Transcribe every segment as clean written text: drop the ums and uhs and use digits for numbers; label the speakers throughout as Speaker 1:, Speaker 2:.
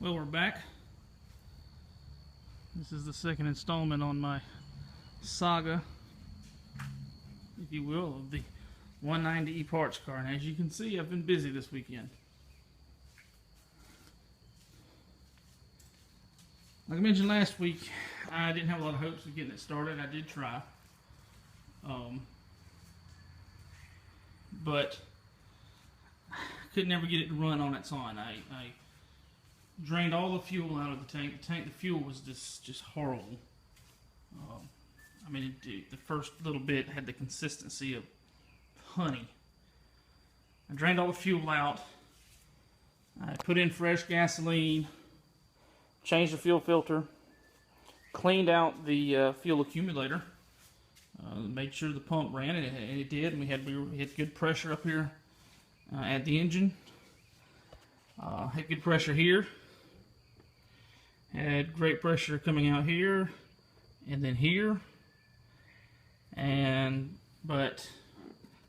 Speaker 1: Well, we're back. This is the second installment on my saga, if you will, of the 190E Parts Car. And as you can see, I've been busy this weekend. Like I mentioned last week, I didn't have a lot of hopes of getting it started. I did try. But I could never get it to run on its own. I drained all the fuel out of the tank. The fuel was just horrible. I mean, the first little bit had the consistency of honey. I drained all the fuel out. I put in fresh gasoline, changed the fuel filter, cleaned out the fuel accumulator, made sure the pump ran, and it did. And we had good pressure up here at the engine. Had good pressure here. Had great pressure coming out here, and then here. But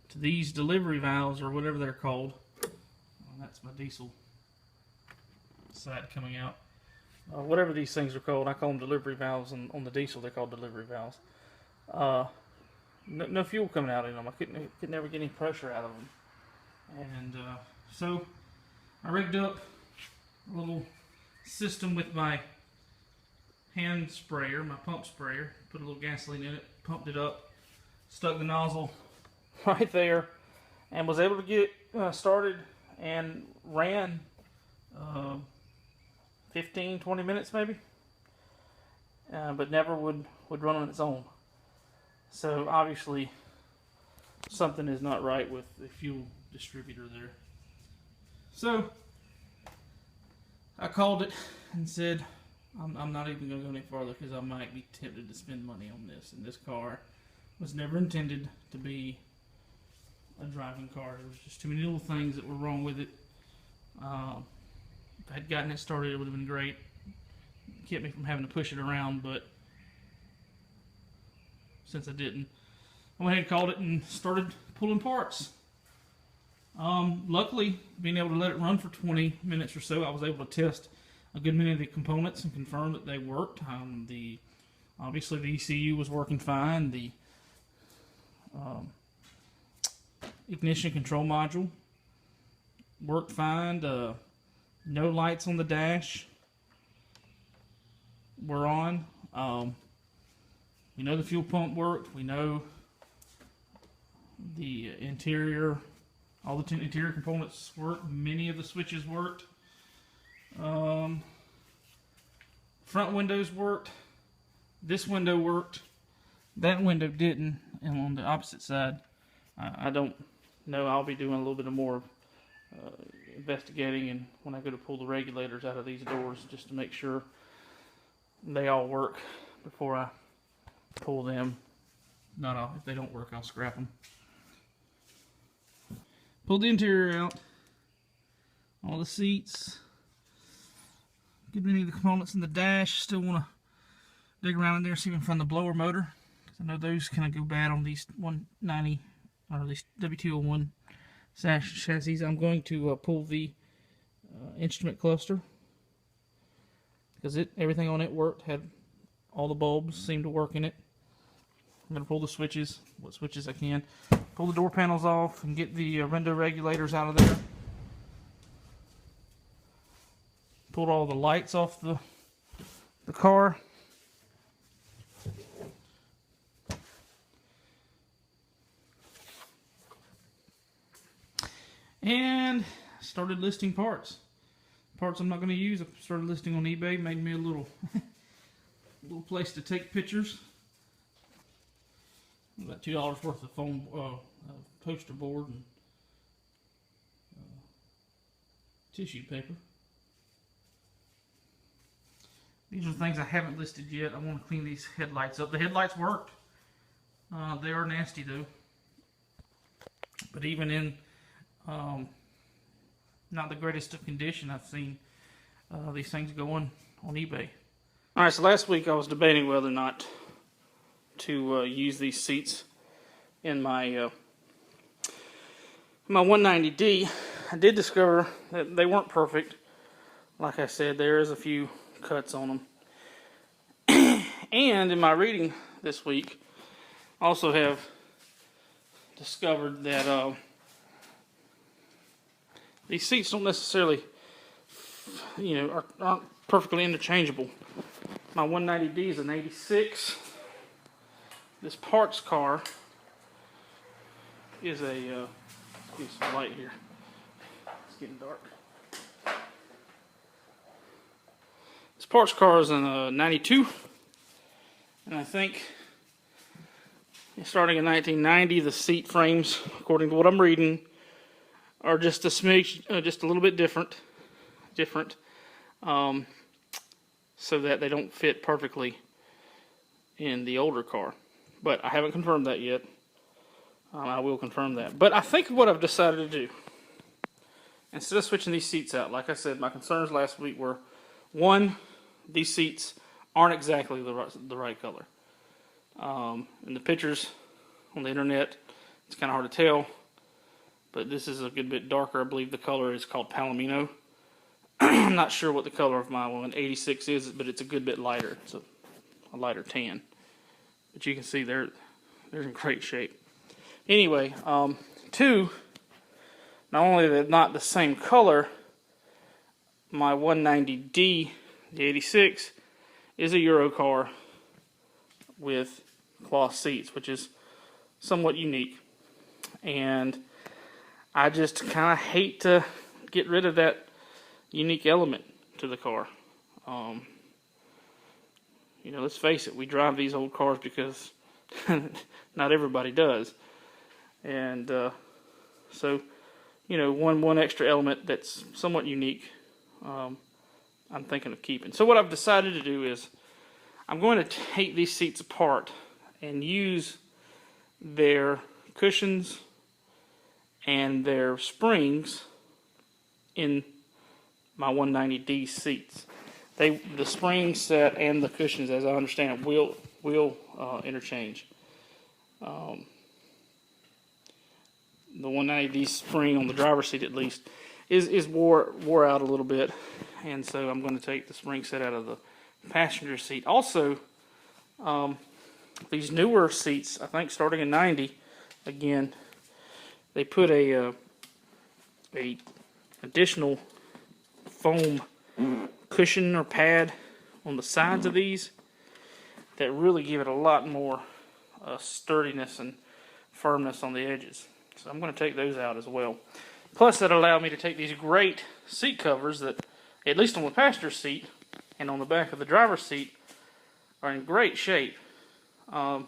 Speaker 1: to these delivery valves, or whatever they're called, that's my diesel side coming out. Whatever these things are called, I call them delivery valves. On the diesel, they're called delivery valves. No fuel coming out in them. I could never get any pressure out of them. And so I rigged up a little system with my hand sprayer, my pump sprayer, put a little gasoline in it, pumped it up, stuck the nozzle right there, and was able to get it started and ran 15-20 minutes maybe, but never would run on its own. So obviously something is not right with the fuel distributor there. So I called it and said, I'm not even going to go any farther because I might be tempted to spend money on this. And this car was never intended to be a driving car. There was just too many little things that were wrong with it. If I had gotten it started, it would have been great. It kept me from having to push it around, but since I didn't, I went ahead and called it and started pulling parts. Luckily, being able to let it run for 20 minutes or so, I was able to test a good many of the components and confirm that they worked. Obviously, the ECU was working fine. The ignition control module worked fine. No lights on the dash were on. We know the fuel pump worked. We know the interior, all the interior components worked. Many of the switches worked. Front windows worked. This window worked. That window didn't. And on the opposite side, I don't know. I'll be doing a little bit more investigating, and when I go to pull the regulators out of these doors, just to make sure they all work before I pull them. Not all. If they don't work, I'll scrap them. Pull the interior out. All the seats. Good many of the components in the dash. Still want to dig around in there, see if I can find the blower motor. I know those kind of go bad on these 190 or at least W201 chassis. I'm going to pull the instrument cluster because everything on it worked. Had all the bulbs seemed to work in it. I'm going to pull the switches, what switches I can. Pull the door panels off and get the window regulators out of there. Pulled all the lights off the car. And started listing parts. Parts I'm not going to use, I started listing on eBay. Made me a little place to take pictures. About $2 worth of foam poster board and tissue paper. These are things I haven't listed yet. I want to clean these headlights up. The headlights worked. They are nasty though. But even in not the greatest of condition, I've seen these things going on eBay. Alright, so last week I was debating whether or not to use these seats in my my 190D. I did discover that they weren't perfect. Like I said, there is a few cuts on them. And in my reading this week, I also have discovered that these seats don't necessarily, aren't perfectly interchangeable. My 190D is an 86. This parts car is a, get some light here. It's getting dark. This parts car is a 92. And I think starting in 1990, the seat frames, according to what I'm reading, are just a smidge, just a little bit different, so that they don't fit perfectly in the older car. But I haven't confirmed that yet. I will confirm that. But I think what I've decided to do, instead of switching these seats out, like I said, my concerns last week were, one, these seats aren't exactly the right color. In the pictures on the internet, it's kind of hard to tell, but this is a good bit darker. I believe the color is called Palomino. I'm not sure what the color of my 186 is, but it's a good bit lighter. It's a lighter tan. But you can see they're in great shape. Anyway, two, not only are they not the same color, my 190D, the 86, is a Euro car with cloth seats, which is somewhat unique. And I just kind of hate to get rid of that unique element to the car. Let's face it, we drive these old cars because not everybody does. And so, one extra element that's somewhat unique, I'm thinking of keeping. So what I've decided to do is I'm going to take these seats apart and use their cushions and their springs in my 190D seats. The spring set and the cushions, as I understand it, will interchange. The 190D spring on the driver's seat, at least, is wore out a little bit, and so I'm going to take the spring set out of the passenger seat. Also, these newer seats, I think starting in 90, again, they put a additional foam cushion or pad on the sides of these that really give it a lot more sturdiness and firmness on the edges. So I'm going to take those out as well. Plus, that allowed me to take these great seat covers that, at least on the passenger seat and on the back of the driver's seat, are in great shape. I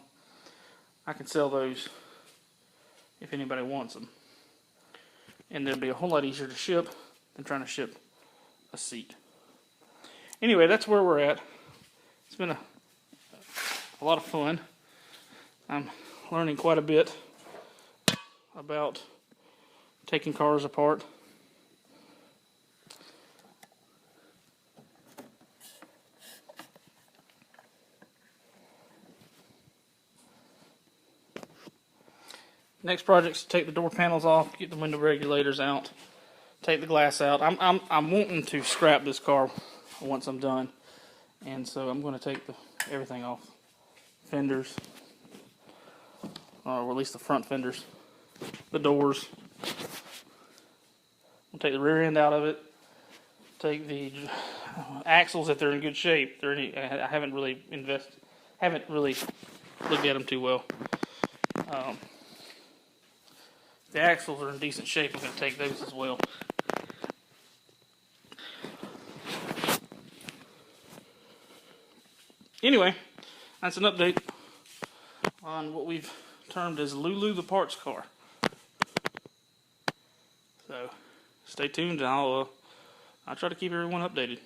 Speaker 1: can sell those if anybody wants them. And they'll be a whole lot easier to ship than trying to ship a seat. Anyway, that's where we're at. It's been a lot of fun. I'm learning quite a bit about taking cars apart. Next project is to take the door panels off, get the window regulators out, take the glass out. I'm wanting to scrap this car once I'm done, and so I'm going to take everything off. Fenders, or at least the front fenders, the doors. I'll take the rear end out of it. Take the axles if they're in good shape. I haven't really looked at them too well. The axles are in decent shape. I'm going to take those as well. Anyway, that's an update on what we've termed as Lulu the Parts Car. So, stay tuned and I'll try to keep everyone updated.